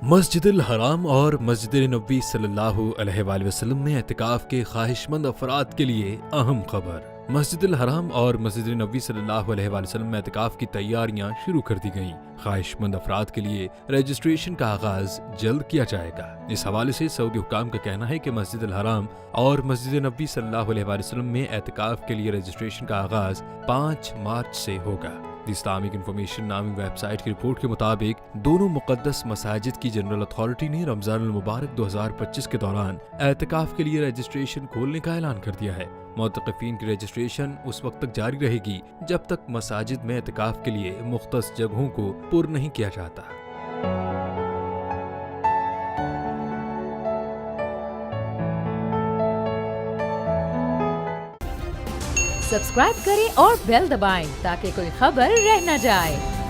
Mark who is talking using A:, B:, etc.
A: مسجد الحرام اور مسجد نبوی صلی اللہ علیہ وآلہ وسلم میں اعتکاف کے خواہشمند افراد کے لیے اہم خبر۔ مسجد الحرام اور مسجد نبوی صلی اللہ علیہ وآلہ وسلم میں اعتکاف کی تیاریاں شروع کر دی گئیں۔ خواہشمند افراد کے لیے رجسٹریشن کا آغاز جلد کیا جائے گا۔ اس حوالے سے سعودی حکام کا کہنا ہے کہ مسجد الحرام اور مسجد نبوی صلی اللہ علیہ وآلہ وسلم میں اعتکاف کے لیے رجسٹریشن کا آغاز 5 مارچ سے ہوگا۔ دی اسلامک انفارمیشن نامی ویب سائٹ کی رپورٹ کے مطابق دونوں مقدس مساجد کی جنرل اتھارٹی نے رمضان المبارک 2025 کے دوران اعتکاف کے لیے رجسٹریشن کھولنے کا اعلان کر دیا ہے۔ معتکفین کی رجسٹریشن اس وقت تک جاری رہے گی جب تک مساجد میں اعتکاف کے لیے مختص جگہوں کو پر نہیں کیا جاتا۔
B: سبسکرائب کریں اور بیل دبائیں تاکہ کوئی خبر رہ نہ جائے۔